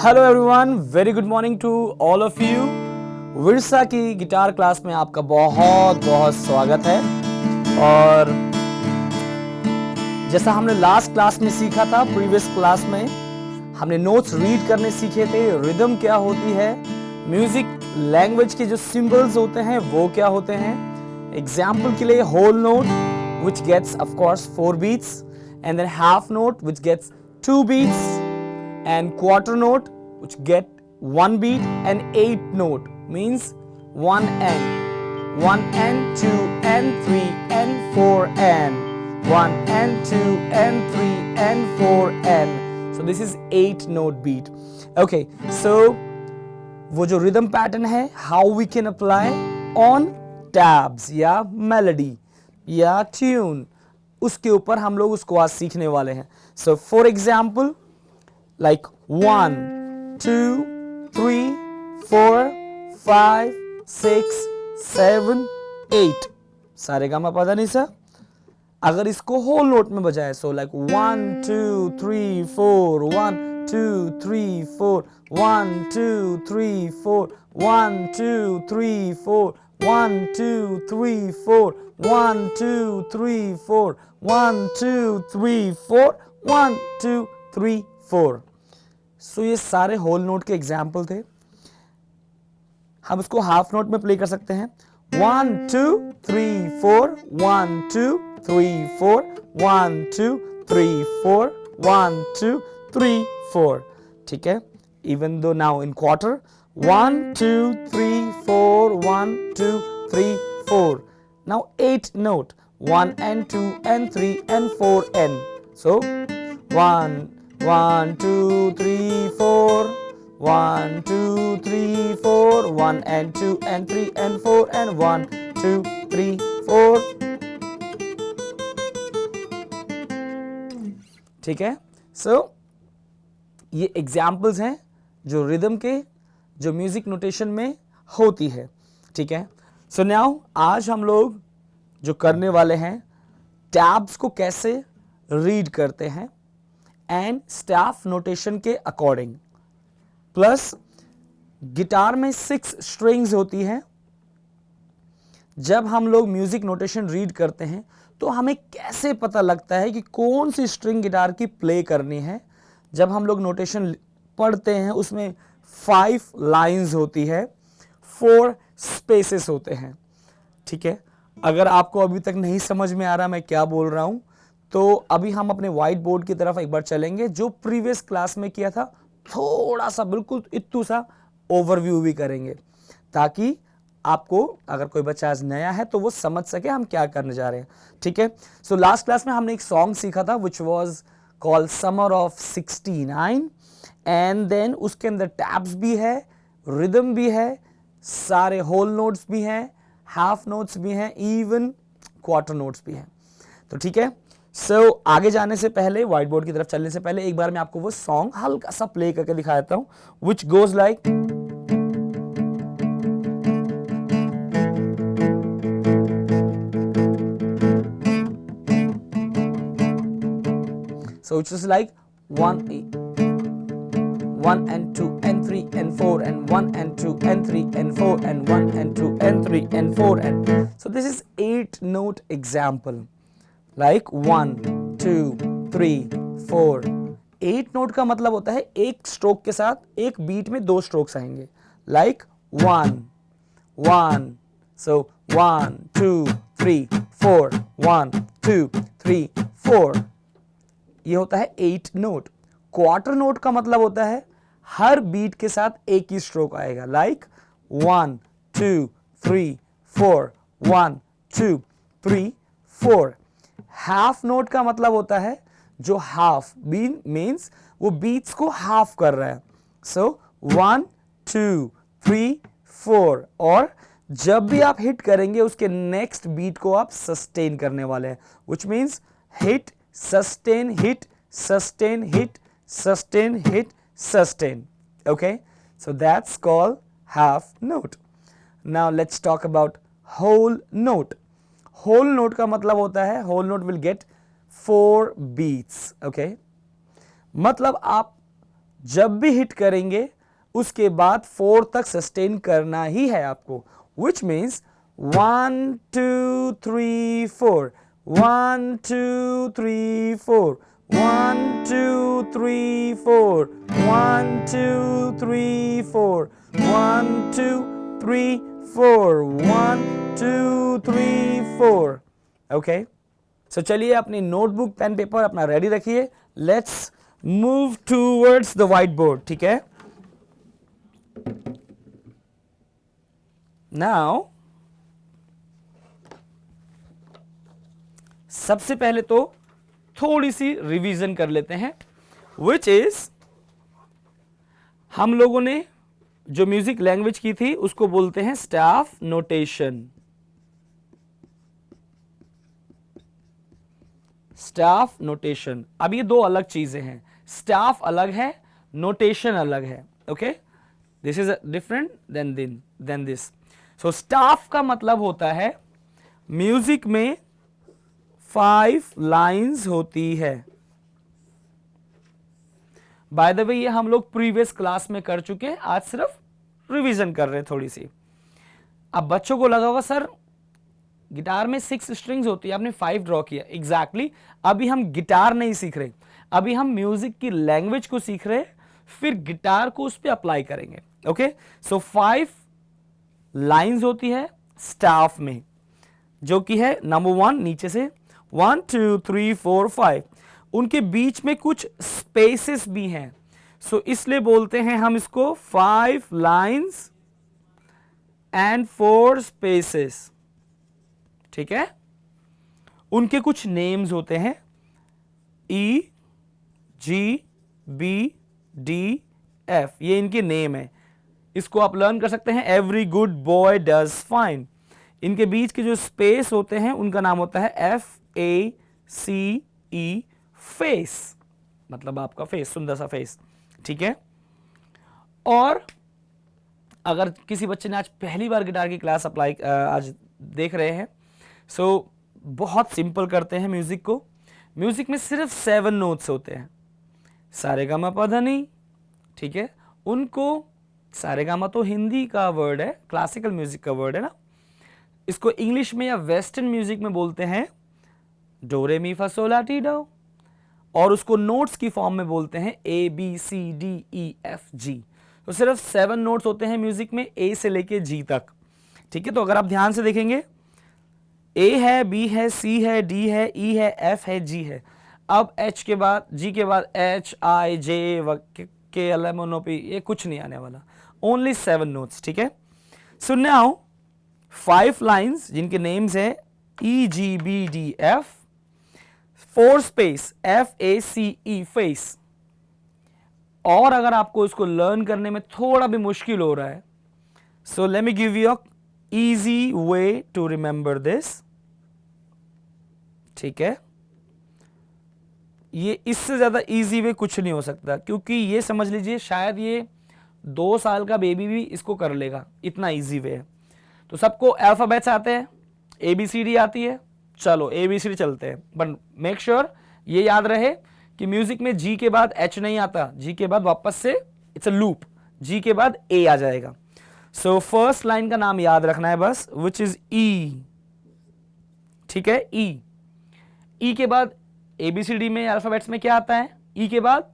Hello everyone, very good morning to all of you. Virsa की guitar class में आपका बहुत बहुत स्वागत है। और जैसा हमने लास्ट क्लास में सीखा था, प्रीवियस क्लास में हमने नोट्स रीड करने सीखे थे, रिदम क्या होती है, म्यूजिक लैंग्वेज के जो सिंबल्स होते हैं वो क्या होते हैं। एग्जाम्पल के लिए whole note which gets of course 4 beats, and then half note which gets 2 beats, and quarter note which get 1 beat, and 8 note means 1 and 1 and 2 and 3 and 4 and 1 and 2 and 3 and 4 and so this is 8 note beat. Okay, so वो जो rhythm pattern है, how we can apply on tabs या melody या tune, उसके ऊपर हम लोग उसको आज सीखने वाले हैं। सो फॉर एग्जाम्पल लाइक 1 2 3 4 5 6 7 8 सा। अगर इसको होल नोट में बजाए, सो लाइक 1 2 3 4 1 2 3 4 1 2 3 4 1 2 3 4 1 2 3 4 1 2 3 4 1 2 3 4 1 2 3 4। सो ये सारे होल नोट के एग्जाम्पल थे। हम इसको हाफ नोट में प्ले कर सकते हैं। 1 2 3 4 1 2 3 4 1 2 3 4 1 2 3 4। ठीक है। Even though now in quarter 1 2 3 4 1 2 3 4। Now 8 note 1 and 2 and 3 and 4 and so 1 1 2 3 4 1 2 3 4 1 and 2 and 3 and 4 and 1 2 3 4। ठीक है। So ये एग्जाम्पल्स हैं जो रिदम के, जो म्यूजिक नोटेशन में होती है। ठीक है। सो नाउ आज हम लोग जो करने वाले हैं, टैब्स को कैसे रीड करते हैं एंड स्टाफ नोटेशन के अकॉर्डिंग। प्लस गिटार में 6 स्ट्रिंग्स होती हैं। जब हम लोग म्यूजिक नोटेशन रीड करते हैं तो हमें कैसे पता लगता है कि कौन सी स्ट्रिंग गिटार की प्ले करनी है। जब हम लोग नोटेशन पढ़ते हैं उसमें 5 लाइंस होती है, 4 स्पेसेस होते हैं। ठीक है। अगर आपको अभी तक नहीं समझ में आ रहा मैं क्या बोल रहा हूं, तो अभी हम अपने व्हाइट बोर्ड की तरफ एक बार चलेंगे, जो प्रीवियस क्लास में किया था। थोड़ा सा बिल्कुल इत्तू सा ओवरव्यू भी करेंगे, ताकि आपको, अगर कोई बच्चा आज नया है तो वो समझ सके हम क्या करने जा रहे हैं। ठीक है। सो लास्ट क्लास में हमने एक सॉन्ग सीखा था which was called summer of 69, and then उसके अंदर टैब्स भी है, रिदम भी है, सारे होल नोट्स भी हैं, हाफ नोट्स भी हैं, इवन क्वार्टर नोट्स भी हैं। तो ठीक है। सो आगे जाने से पहले, व्हाइट बोर्ड की तरफ चलने से पहले, एक बार मैं आपको वो सॉन्ग हल्का सा प्ले करके दिखा देता हूं, which goes like. So it's just like 1 and 2 and 3 and 4 and 1 and 2 and 3 and 4 and 1 and 2 and 3 and 4 and so this is 8 note example, like 1 2 3 4। 8 note का मतलब होता है एक स्ट्रोक के साथ एक बीट में 2 स्ट्रोक्स आएंगे, लाइक 1 1, so 1 2 3 4 1 2 3 4। ये होता है 8 नोट। क्वार्टर नोट का मतलब होता है हर बीट के साथ एक ही स्ट्रोक आएगा, लाइक 1 2 3 4 1 2 3 4। हाफ नोट का मतलब होता है जो हाफ बीन मीन्स वो बीट्स को हाफ कर रहा है, सो 1 2 3 4। और जब भी आप हिट करेंगे उसके नेक्स्ट बीट को आप सस्टेन करने वाले हैं, which means hit sustain hit sustain hit sustain hit sustain। okay, so that's called half note। now let's talk about whole note। whole note का मतलब होता है whole note will get 4 beats। okay, मतलब आप जब भी हिट करेंगे उसके बाद 4 तक सस्टेन करना ही है आपको, which means 1 2 3 4 1 2 3 4 1 2 3 4 1 2 3 4 1 2 3 4 1 2 3 4। ओके, सो चलिए अपनी नोटबुक पेन पेपर अपना रेडी रखिए, let's move towards the white board. ठीक है, नाउ सबसे पहले तो थोड़ी सी रिवीजन कर लेते हैं, विच इज हम लोगों ने जो म्यूजिक लैंग्वेज की थी उसको बोलते हैं स्टाफ नोटेशन। स्टाफ नोटेशन, अब ये दो अलग चीजें हैं, स्टाफ अलग है, नोटेशन अलग है। Okay, this is different then this. So staff का मतलब होता है म्यूजिक में 5 लाइंस होती है। बाय द वे ये हम लोग प्रीवियस क्लास में कर चुके हैं, आज सिर्फ रिवीजन कर रहे हैं थोड़ी सी। अब बच्चों को लगा होगा सर गिटार में 6 स्ट्रिंग्स होती है, आपने 5 ड्रॉ किया। एग्जैक्टली अभी हम गिटार नहीं सीख रहे, अभी हम म्यूजिक की लैंग्वेज को सीख रहे, फिर गिटार को उस पर अप्लाई करेंगे। ओके, सो 5 लाइंस होती है स्टाफ में, जो कि है नंबर 1 नीचे से 1 2 3 4 5। उनके बीच में कुछ स्पेसेस भी हैं, सो इसलिए बोलते हैं हम इसको 5 लाइंस एंड 4 स्पेसेस। ठीक है, उनके कुछ नेम्स होते हैं E G B D F, ये इनके नेम है। इसको आप लर्न कर सकते हैं, every good boy does fine. इनके बीच के जो स्पेस होते हैं उनका नाम होता है FACE, फेस, मतलब आपका फेस, सुंदर सा फेस। ठीक है, और अगर किसी बच्चे ने आज पहली बार गिटार की क्लास आज देख रहे हैं, सो बहुत सिंपल करते हैं म्यूजिक को। म्यूजिक में सिर्फ 7 नोट्स होते हैं, सारेगामा पधनी। ठीक है, उनको सारेगामा तो हिंदी का वर्ड है, क्लासिकल म्यूजिक का वर्ड है ना, इसको इंग्लिश में या वेस्टर्न म्यूजिक में बोलते हैं डो रे मी फा सो ला टी डो, और उसको नोट्स की फॉर्म में बोलते हैं ABCDEFG। तो सिर्फ 7 नोट्स होते हैं म्यूजिक में, A से लेके G तक। ठीक है, तो अगर आप ध्यान से देखेंगे A है, B है, C है, D है, E है, F है, G है। अब H के बाद, G के बाद H I J K L M N O P, ये कुछ नहीं आने वाला, ओनली 7 नोट्स। ठीक है, सो नाउ 5 लाइन्स जिनके नेम्स है E G B D F, 4 space FACE, face. और अगर आपको इसको लर्न करने में थोड़ा भी मुश्किल हो रहा है, so let me give you a easy way to remember this. ठीक है, ये इससे ज्यादा इजी वे कुछ नहीं हो सकता, क्योंकि ये समझ लीजिए शायद ये 2 साल का बेबी भी इसको कर लेगा, इतना इजी वे है। तो सबको अल्फाबेट्स आते हैं, ABCD आती है, चलो ABCD चलते हैं, बट मेक श्योर ये याद रहे कि म्यूजिक में G के बाद H नहीं आता, G के बाद वापस से इट्स अ लूप, G के बाद A आ जाएगा। सो फर्स्ट लाइन का नाम याद रखना है बस, विच इज E। ठीक है, E के बाद ABCD में अल्फाबेट्स में क्या आता है, E के बाद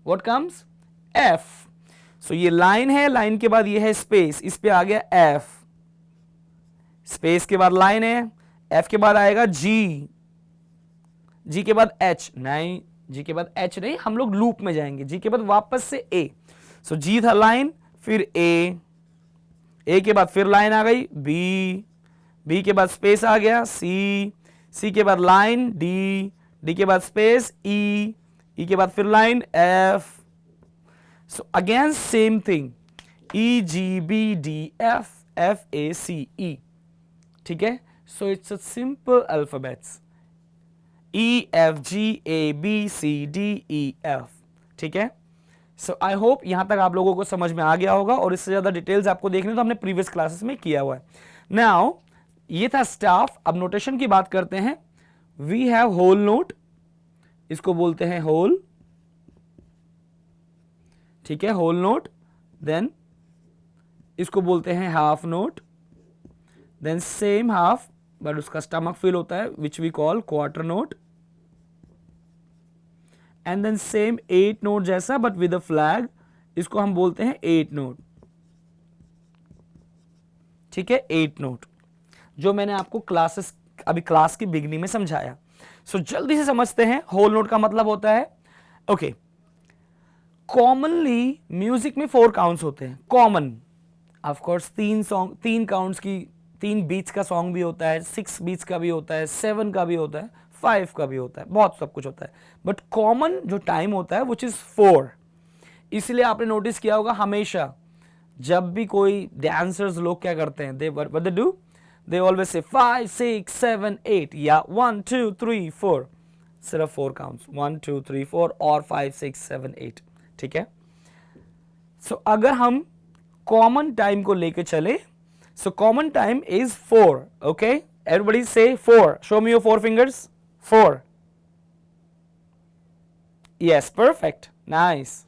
व्हाट कम्स, F। सो ये लाइन है, लाइन के बाद ये है स्पेस, इस पे आ गया F, स्पेस के बाद लाइन है, F के बाद आएगा G, G के बाद H, नहीं G के बाद H नहीं, हम लोग लूप में जाएंगे, G के बाद वापस से A। सो G था लाइन, फिर A के बाद फिर लाइन आ गई B के बाद स्पेस आ गया C के बाद लाइन D के बाद स्पेस E के बाद फिर line F। So again same thing, E G B D F FACE। ठीक है, so it's a simple alphabets EFGABCDEF। ठीक है, सो आई होप यहां तक आप लोगों को समझ में आ गया होगा, और इससे ज्यादा डिटेल्स आपको देखने तो हमने प्रीवियस क्लासेस में किया हुआ है। नाउ ये था स्टाफ। अब नोटेशन की बात करते हैं। वी हैव होल नोट, इसको बोलते हैं होल। ठीक है, होल नोट, देन इसको बोलते हैं half note, then same half but उसका स्टमक फिल होता है which we call quarter note, and then same 8 note जैसा बट विद अ फ्लैग, इसको हम बोलते हैं 8 नोट। ठीक है, 8 नोट जो मैंने आपको क्लासेस अभी क्लास की बिगनिंग में समझाया। सो जल्दी से समझते हैं होल नोट का मतलब होता है, ओके, कॉमनली म्यूजिक में 4 काउंट्स होते हैं, कॉमन, ऑफ कोर्स 3 काउंट्स की 3 बीट्स का सॉन्ग भी होता है, 6 बीट्स का भी होता है, 7 का भी होता है, 5 का भी होता है, बहुत सब कुछ होता है, बट कॉमन जो टाइम होता है विच इज 4। इसलिए आपने नोटिस किया होगा हमेशा जब भी कोई डांसर्स लोग क्या करते हैं, they do, they always say 5 6 7 8 या 1 2 3 4, सिर्फ 4 काउंट्स, 1 2 3 4 और 5 6 7 8। ठीक है, सो अगर हम कॉमन टाइम को लेके चले, so common time is 4, okay, everybody से 4, show me your 4 fingers, 4, yes, perfect, nice.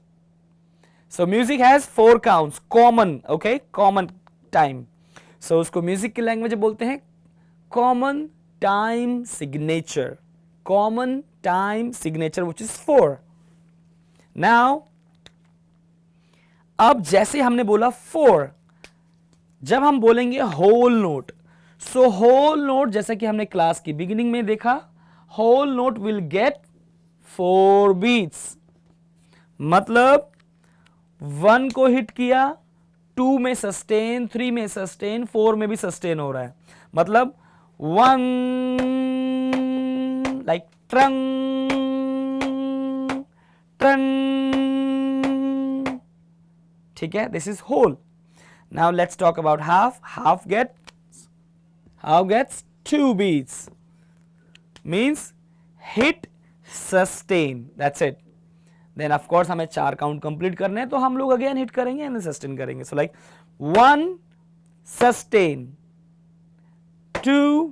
So music has 4 counts, common, okay, common time. So उसको म्यूजिक की लैंग्वेज बोलते हैं common time signature, common time signature which is 4। Now अब जैसे हमने बोला 4, जब हम बोलेंगे whole note, so whole note जैसा कि हमने क्लास की बिगिनिंग में देखा, whole note will get 4 beats, मतलब 1 को हिट किया, 2 में सस्टेन, 3 में सस्टेन, 4 में भी सस्टेन हो रहा है, मतलब 1 लाइक ट्रंग ट्रंग। ठीक है, this is whole. Now let's talk about half. Half gets 2 beats, means hit sustain, that's it. Then of course हमें 4 काउंट कंप्लीट करने हैं तो हम लोग अगेन हिट करेंगे एंड सस्टेन करेंगे। So like 1 sustain, 2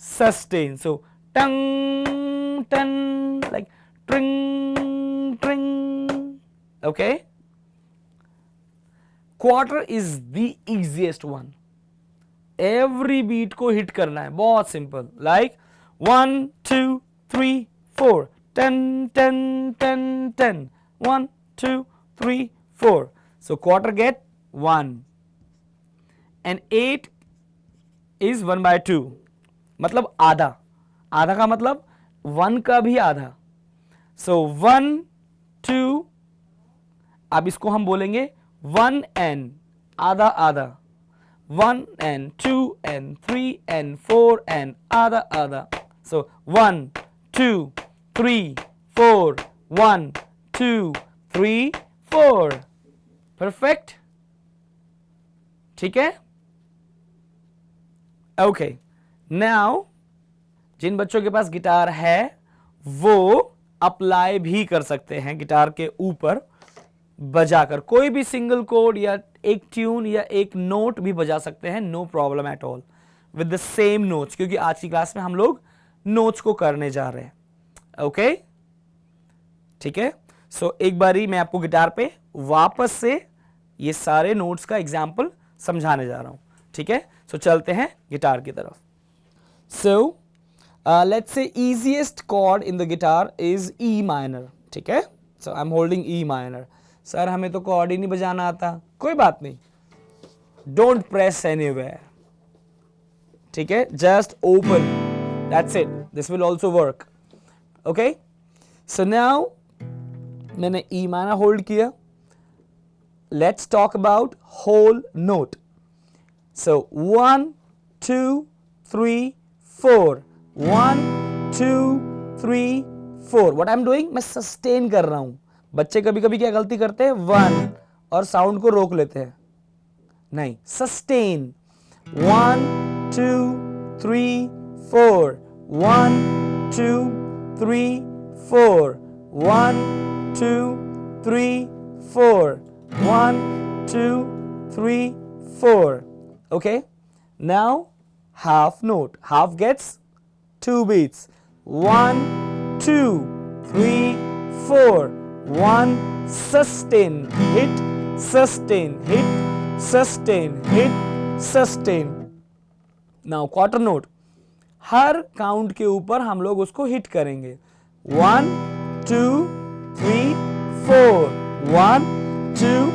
sustain, so टंग टंग, लाइक ट्रिंग ट्रिंग, okay. Quarter is the easiest one, every beat को हिट करना है, बहुत simple, like 1 2 3 4, 10 10 10 10, 1 2 3 4, so quarter get 1 and 8 is 1 by 2, मतलब आधा, आधा का मतलब 1 का भी आधा, so 1 2, अब इसको हम बोलेंगे 1 and आधा आधा, 1 and 2 and 3 and 4 and आधा आधा, so 1 2 3 4, 1 2 3 4, perfect। ठीक है, ओके। नाउ जिन बच्चों के पास गिटार है वो अप्लाई भी कर सकते हैं गिटार के ऊपर बजाकर, कोई भी सिंगल कोड या एक ट्यून या एक नोट भी बजा सकते हैं, no problem at all, with the same notes, क्योंकि आज की क्लास में हम लोग नोट्स को करने जा रहे हैं, ओके। ठीक है, सो एक बारी मैं आपको गिटार पे वापस से ये सारे नोट्स का एग्जाम्पल समझाने जा रहा हूं, ठीक है। सो चलते हैं गिटार की तरफ। So let's say easiest chord in the guitar is E minor, ठीक है। So I am holding E minor. Sir हमें तो कॉर्ड ही नहीं बजाना आता, कोई बात नहीं, डोंट प्रेस एनीवेयर, ठीक है, just open, that's it, this will also work, okay. So now मैंने ई माइनर होल्ड किया, let's talk about whole note. So 1 2 3 4, 1 2 3 4, what I am doing, मैं सस्टेन कर रहा हूं। बच्चे कभी कभी क्या गलती करते हैं, 1 और साउंड को रोक लेते हैं, नहीं, sustain, 1 2 3 4, 1 2 3 4, 1 2 3 4, 1 2 3 4, okay. Now half note, half gets 2 beats, 1 2 3 4, 1 sustain hit sustain hit sustain hit sustain. Now quarter note, हर काउंट के ऊपर हम लोग उसको हिट करेंगे. 1 2 3 4 1 2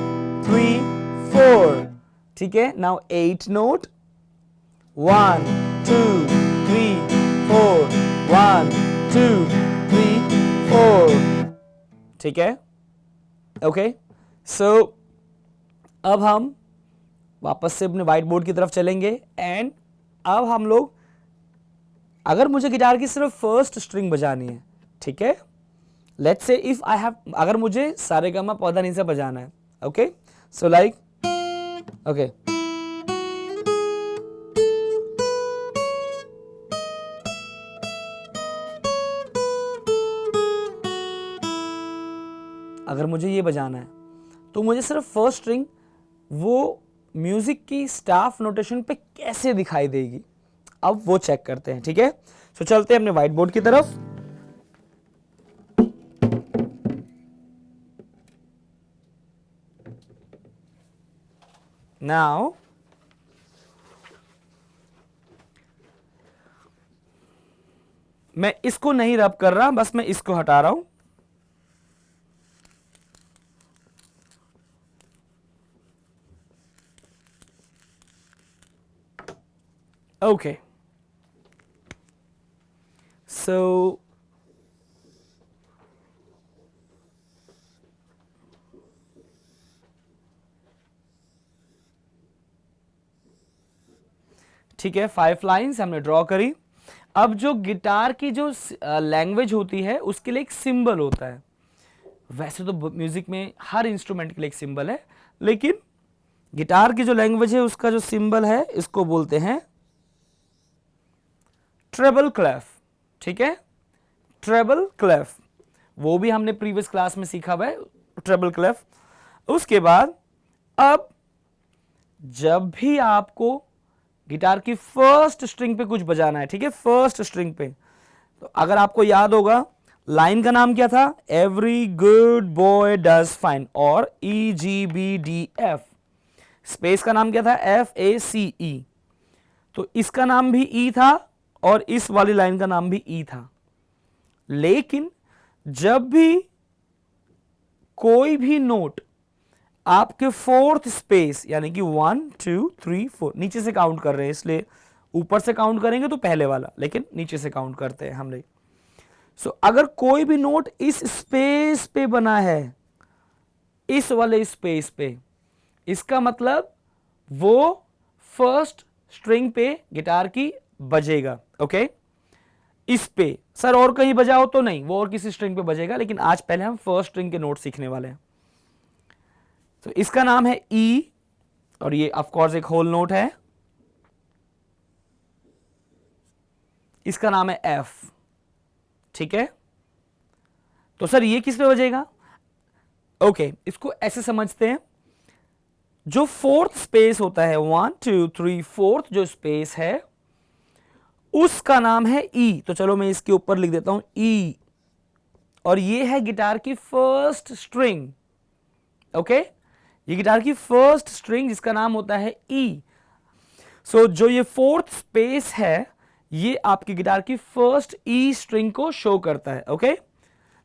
3 4. ठीक है. Now 8 note, 1 2 3 4 1 2 3 4. ठीक है. ओके. सो अब हम वापस से अपने व्हाइट बोर्ड की तरफ चलेंगे एंड अब हम लोग, अगर मुझे गिटार की सिर्फ फर्स्ट स्ट्रिंग बजानी है, ठीक है, let's say if I have, अगर मुझे सारेगामा पौधा नी सा बजाना है, ओके, सो लाइक, ओके, अगर मुझे ये बजाना है तो मुझे सिर्फ फर्स्ट स्ट्रिंग वो म्यूजिक की स्टाफ नोटेशन पे कैसे दिखाई देगी, अब वो चेक करते हैं. ठीक है. सो चलते हैं अपने व्हाइट बोर्ड की तरफ. नाउ मैं इसको नहीं रब कर रहा, बस मैं इसको हटा रहा हूं. Okay. So ठीक है, 5 लाइंस हमने ड्रॉ करी. अब जो गिटार की जो लैंग्वेज होती है उसके लिए एक सिंबल होता है. वैसे तो म्यूजिक में हर इंस्ट्रूमेंट के लिए एक सिंबल है, लेकिन गिटार की जो लैंग्वेज है उसका जो सिंबल है इसको बोलते हैं ट्रेबल क्लेफ. ठीक है. ट्रेबल क्लेफ वो भी हमने प्रीवियस क्लास में सीखा हुआ है, ट्रेबल क्लेफ. उसके बाद अब जब भी आपको गिटार की फर्स्ट स्ट्रिंग पे कुछ बजाना है, ठीक है, फर्स्ट स्ट्रिंग पे, तो अगर आपको याद होगा लाइन का नाम क्या था, every good boy does fine, और EGBDF. स्पेस का नाम क्या था, FACE. तो इसका नाम भी E था और इस वाली लाइन का नाम भी E था. लेकिन जब भी कोई भी नोट आपके फोर्थ स्पेस, यानी कि 1 2 3 4, नीचे से काउंट कर रहे हैं इसलिए ऊपर से काउंट करेंगे तो पहले वाला, लेकिन नीचे से काउंट करते हैं हम लोग. सो अगर कोई भी नोट इस स्पेस पे बना है, इस वाले स्पेस पे, इसका मतलब वो फर्स्ट स्ट्रिंग पे गिटार की बजेगा. ओके. इस पे सर और कहीं बजाओ तो नहीं, वो और किसी स्ट्रिंग पे बजेगा, लेकिन आज पहले हम फर्स्ट स्ट्रिंग के नोट सीखने वाले हैं. तो इसका नाम है E और ये ऑफ कोर्स एक होल नोट है. इसका नाम है F. ठीक है. तो सर ये किस पे बजेगा, ओके, इसको ऐसे समझते हैं, जो फोर्थ स्पेस होता है 1 2 3 फोर्थ जो स्पेस है उसका नाम है E. तो चलो मैं इसके ऊपर लिख देता हूं E, और ये है गिटार की फर्स्ट स्ट्रिंग. ओके. ये गिटार की फर्स्ट स्ट्रिंग जिसका नाम होता है E. सो जो ये फोर्थ स्पेस है ये आपकी गिटार की फर्स्ट E स्ट्रिंग को शो करता है. ओके.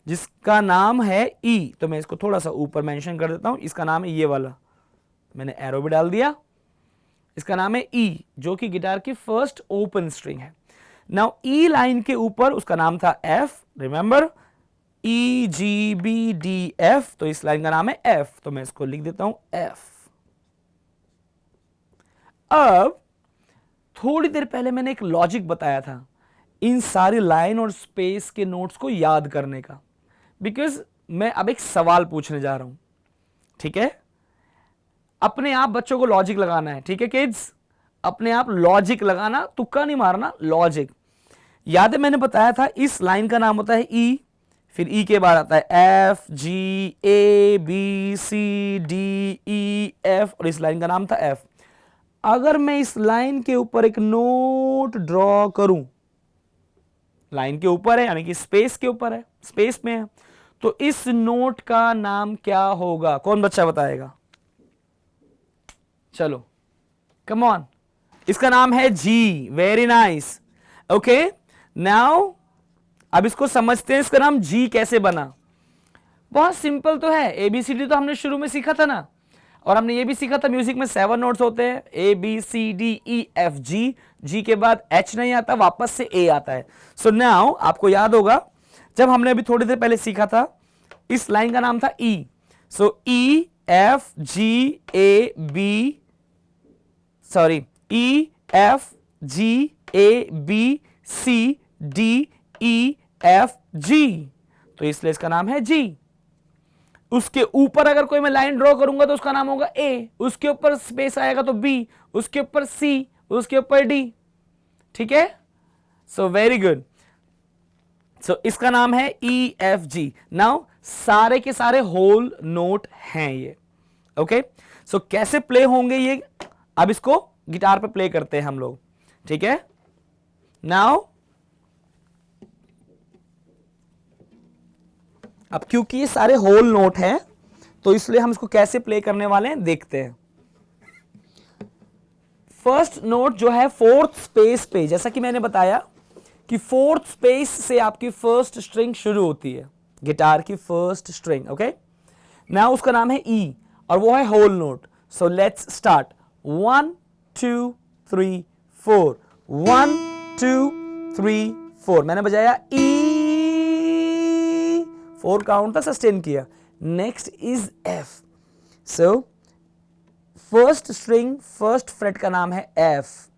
जिसका नाम है E. तो मैं इसको थोड़ा सा ऊपर मेंशन कर देता हूं. इसका नाम है ये वाला, मैंने एरो भी डाल दिया. इसका नाम है E, जो कि गिटार की फर्स्ट ओपन स्ट्रिंग है. नाउ E लाइन के ऊपर उसका नाम था F. Remember, EGBDF. तो इस लाइन का नाम है F. तो मैं इसको लिख देता हूं F. अब थोड़ी देर पहले मैंने एक लॉजिक बताया था इन सारी लाइन और स्पेस के नोट्स को याद करने का, बिकॉज मैं अब एक सवाल पूछने जा रहा हूं. ठीक है. अपने आप बच्चों को लॉजिक लगाना है. ठीक है किड्स, अपने आप लॉजिक लगाना, तुक्का नहीं मारना, लॉजिक. याद है मैंने बताया था इस लाइन का नाम होता है E, फिर E के बाद आता है F G A B C D E F, और इस लाइन का नाम था F. अगर मैं इस लाइन के ऊपर एक नोट ड्रॉ करूं, लाइन के ऊपर है यानी कि स्पेस के ऊपर है, स्पेस में है, तो इस नोट का नाम क्या होगा? कौन बच्चा बताएगा? चलो, कम ऑन। इसका नाम है G. Very nice. Okay, now अब इसको समझते हैं, इसका नाम जी कैसे बना। बहुत सिंपल तो है, एबीसीडी तो हमने शुरू में सीखा था ना, और हमने ये भी सीखा था म्यूजिक में 7 नोट्स होते हैं, A B C D E F G. G के बाद एच नहीं आता, वापस से ए आता है। सो नाउ आपको याद होगा जब हमने अभी थोड़ी देर पहले सीखा था, इस लाइन का नाम था E. So E F G A B, sorry, E F G A B C D E F G, तो इसलिए इसका नाम है जी। उसके ऊपर अगर कोई मैं लाइन ड्रॉ करूंगा तो उसका नाम होगा ए, उसके ऊपर स्पेस आएगा तो बी, उसके ऊपर सी, उसके ऊपर डी। ठीक है, सो वेरी गुड। सो इसका नाम है ई एफ जी। नाउ सारे के सारे होल नोट हैं ये। ओके, सो कैसे प्ले होंगे ये, अब इसको गिटार पे प्ले करते हैं हम लोग। ठीक है, नाउ अब क्योंकि ये सारे होल नोट हैं तो इसलिए हम इसको कैसे प्ले करने वाले हैं देखते हैं। फर्स्ट नोट जो है फोर्थ स्पेस पे, जैसा कि मैंने बताया कि फोर्थ स्पेस से आपकी फर्स्ट स्ट्रिंग शुरू होती है, गिटार की फर्स्ट स्ट्रिंग। ओके, नाउ उसका नाम है ई और वो है whole note. So let's start. 1 2 3 4, 1 2 3 4, मैंने बजाया ई, 4 काउंट तक सस्टेन किया। Next is F. So first string first freight का नाम है एफ।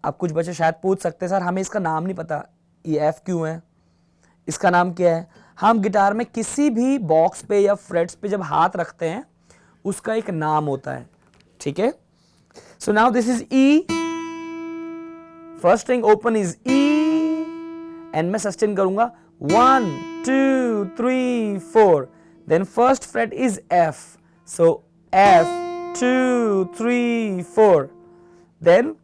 अब कुछ बच्चे शायद पूछ सकते हैं सर हमें इसका नाम नहीं पता, ये एफ क्यों है, इसका नाम क्या है? हम गिटार में किसी भी बॉक्स पे या फ्रेट्स पे जब हाथ रखते हैं उसका एक नाम होता है। ठीक है, so now this is E, first string open is E and मैं सस्टेन करूंगा 1 2 3 4, then first fret is F, so F 2 3 4, then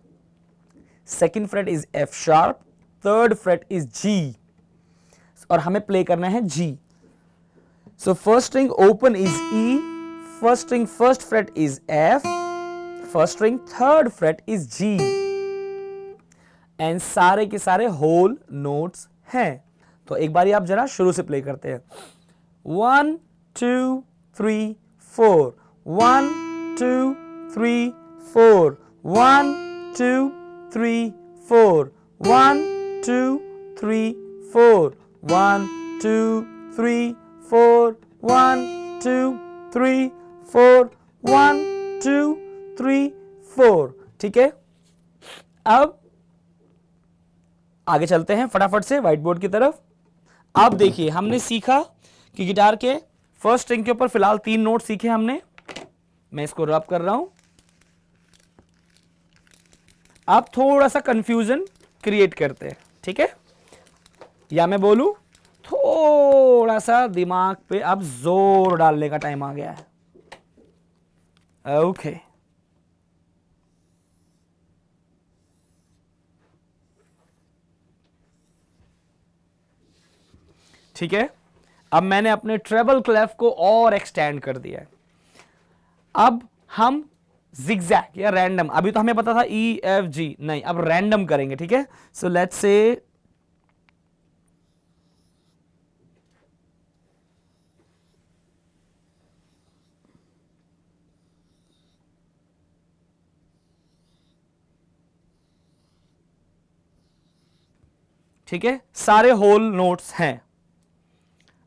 second fret is F sharp, third fret is G, और हमें प्ले करना है G. So first string open is E, first string first fret is F, first string third fret is G, and सारे के सारे whole notes हैं। तो एक बारी आप जरा शुरू से प्ले करते हैं। 1 2 3 4, 1 2 3 4, 1 2 3 4, 1 2 3 4, 1 2 3 4, 1 2 3 4, 1 2 3 4। ठीक है, अब आगे चलते हैं फटाफट से व्हाइट बोर्ड की तरफ। अब देखिए हमने सीखा कि गिटार के फर्स्ट स्ट्रिंग के ऊपर फिलहाल 3 नोट सीखे हमने। मैं इसको रब कर रहा हूं। अब थोड़ा सा कंफ्यूजन क्रिएट करते हैं। ठीक है, या मैं बोलूं थोड़ा सा दिमाग पे अब जोर डालने का टाइम आ गया है। ओके, ठीक है, अब मैंने अपने ट्रेबल क्लेफ को और एक्सटेंड कर दिया है। अब हम जिगजैग या रैंडम, अभी तो हमें पता था ई एफ जी, नहीं अब रैंडम करेंगे। ठीक है, सो लेट्स से ठीक है, सारे होल नोट्स हैं।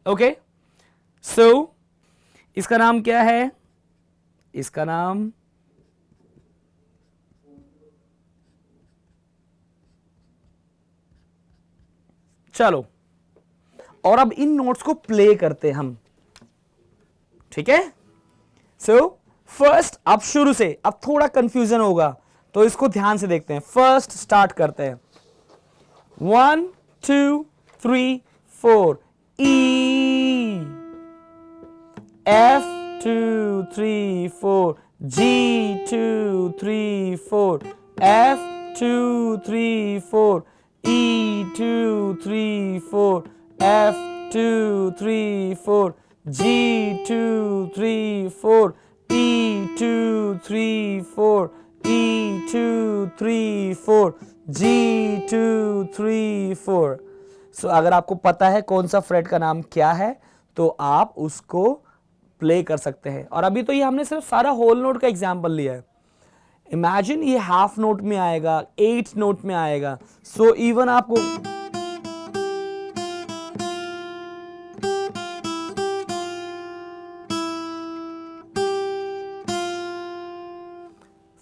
ओके, सो इसका नाम क्या है? इसका नाम चलो, और अब इन नोट्स को प्ले करते हम। ठीक है, सो फर्स्ट, अब शुरू से, अब थोड़ा कंफ्यूजन होगा तो इसको ध्यान से देखते हैं। फर्स्ट स्टार्ट करते हैं। 1 2 3 4, E, F 2 3 4, G 2 3 4, F 2 3 4, E 2 3 4, F 2 3 4, G 2 3 4, E 2 3 4, E 2 3 4, G 2 3 4। सो अगर आपको पता है कौन सा फ्रेट का नाम क्या है तो आप उसको प्ले कर सकते हैं। और अभी तो ये हमने सिर्फ सारा होल नोट का एग्जाम्पल लिया है। इमेजिन ये हाफ नोट में आएगा, 8 नोट में आएगा। सो इवन आपको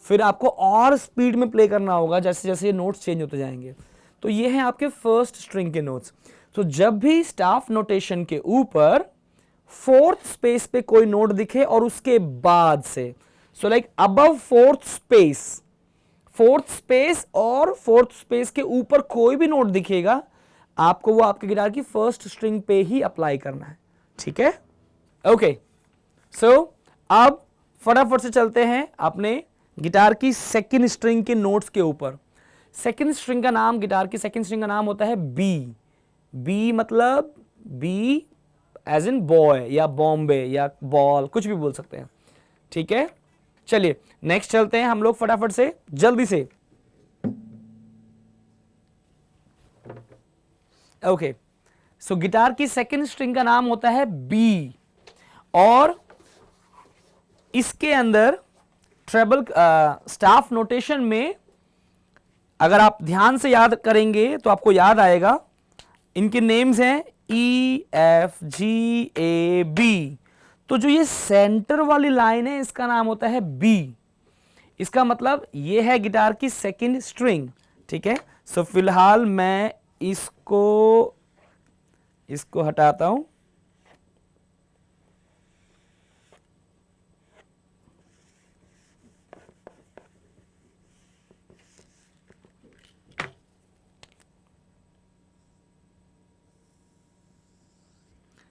फिर आपको और स्पीड में प्ले करना होगा जैसे जैसे ये नोट्स चेंज होते जाएंगे। तो ये हैं आपके फर्स्ट स्ट्रिंग के नोट्स। तो जब भी स्टाफ नोटेशन के ऊपर फोर्थ स्पेस पे कोई नोट दिखे और उसके बाद से, so like above fourth space और फोर्थ स्पेस के ऊपर कोई भी नोट दिखेगा, आपको वो आपके गिटार की फर्स्ट स्ट्रिंग पे ही अप्लाई करना है। ठीक है, ओके। सो अब फटाफट से चलते हैं अपने गिटार की सेकंड स्ट्रिंग के नोट्स के ऊपर। सेकंड स्ट्रिंग का नाम, गिटार की सेकंड स्ट्रिंग का नाम होता है बी। बी मतलब बी एज इन बॉय या बॉम्बे या बॉल, कुछ भी बोल सकते हैं। ठीक है, चलिए नेक्स्ट चलते हैं हम लोग फटाफट से, जल्दी से। ओके, सो गिटार की सेकंड स्ट्रिंग का नाम होता है बी और इसके अंदर ट्रेबल स्टाफ नोटेशन में अगर आप ध्यान से याद करेंगे तो आपको याद आएगा, इनके नेम्स हैं E F G A B। तो जो ये सेंटर वाली लाइन है इसका नाम होता है B। इसका मतलब ये है गिटार की सेकंड स्ट्रिंग। ठीक है, सो फिलहाल मैं इसको हटाता हूं।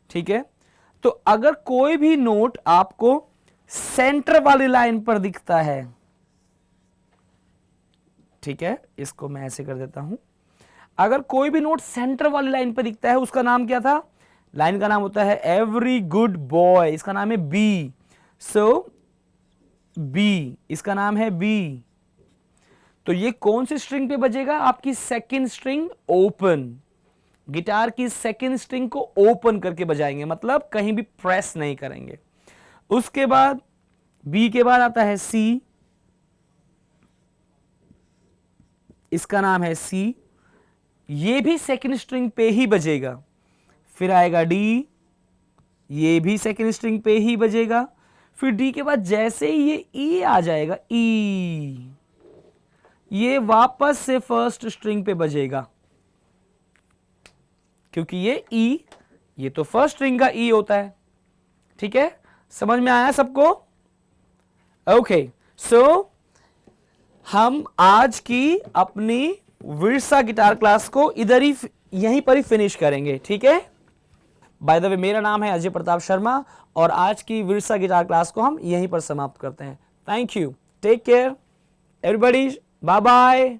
ठीक है, तो अगर कोई भी नोट आपको सेंटर वाली लाइन पर दिखता है, ठीक है, इसको मैं ऐसे कर देता हूं। अगर कोई भी नोट सेंटर वाली लाइन पर दिखता है, उसका नाम क्या था? लाइन का नाम होता है एवरी गुड बॉय। इसका नाम है बी। सो बी, इसका नाम है बी। तो ये कौन सी स्ट्रिंग पे बजेगा? आपकी सेकंड स्ट्रिंग ओपन। गिटार की सेकंड स्ट्रिंग को ओपन करके बजाएंगे, मतलब कहीं भी प्रेस नहीं करेंगे। उसके बाद बी के बाद आता है सी, इसका नाम है सी, ये भी सेकंड स्ट्रिंग पे ही बजेगा। फिर आएगा डी, ये भी सेकंड स्ट्रिंग पे ही बजेगा। फिर डी के बाद जैसे ही ये ई आ जाएगा, ई, ये वापस से फर्स्ट स्ट्रिंग पे बजेगा, क्योंकि ये ई, ये तो फर्स्ट स्ट्रिंग का ई होता है। ठीक है, समझ में आया सबको? ओके, सो हम आज की अपनी विरसा गिटार क्लास को इधर ही, यहीं पर ही फिनिश करेंगे। ठीक है, बाय द वे मेरा नाम है अजय प्रताप शर्मा और आज की विरसा गिटार क्लास को हम यहीं पर समाप्त करते हैं। Thank you, take care everybody, bye bye.